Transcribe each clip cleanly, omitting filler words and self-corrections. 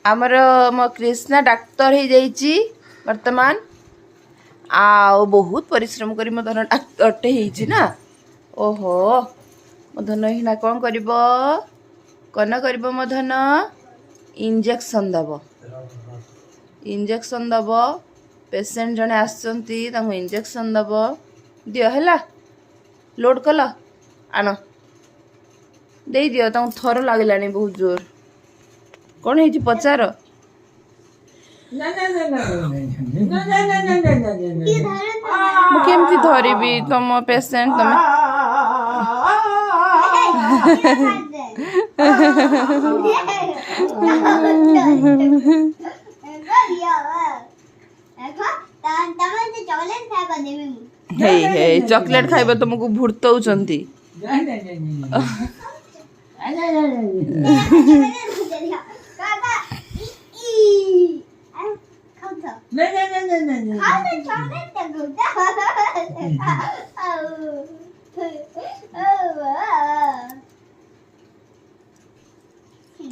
आमर मो कृष्णा डाक्तर हो जाइए वर्तमान आ बहुत परिश्रम करी मो धन डाक्तरटे होइछि ना। ओहो मो धन हिना कौन करिब कौन करिब मो धन इंजेक्शन दब इंजेक्शन दब पेसेंट जने आसचंती तांको इंजेक्शन दब दियो हैला लोड कल आन दे दियो तांको थर लागलानी बहुत जोर कौन है पचार केमती धरबी तुम पेसेंट तुम चॉकलेट खाइब तुमको भुर्तौचंती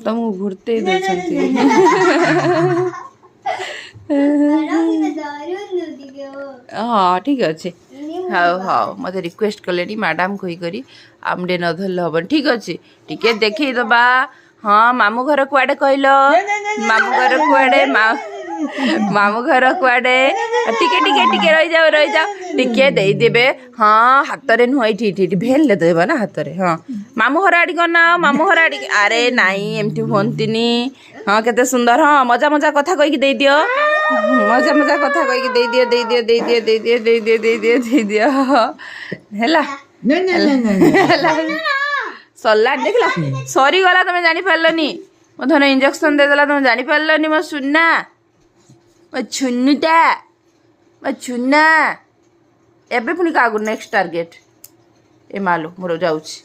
तुमको भुर्ते हाँ ठीक अच्छे हाँ हाँ मत रिक्वेस्ट कले मैडम कहीकरी आमडे न धरल हम ठीक अच्छे टिके देखे दबा। हाँ मामू घर कुआडे कहल मामू घर कुआडे मामू घर कुआडे टिके टिके टिके रही जाओ टिके दे देबे। हाँ हाथ रे नुह ये भेल देबा ना हाथ रे। हाँ मामू घर आड़ी ना मामू घर आड़ी अरे नाई एमती हंतीनी। हाँ केते सुंदर। हाँ मजा मजा कथा कहीकि दे दियो मजा मजा कथा कहीकि दे दियो दे दियो दे दियो दे दियो दे दियो दे दियो दे दियो हैला सरला देखला सरी गला तुम जानी पारलनी मो धन इंजेक्शन दे देला तुम जानी पारलनी मो सुन्ना मो छुन्नुटा मो छुन्ना एबे पुनी का नेक्स्ट टारगेट ए मालो मोर जाउछि।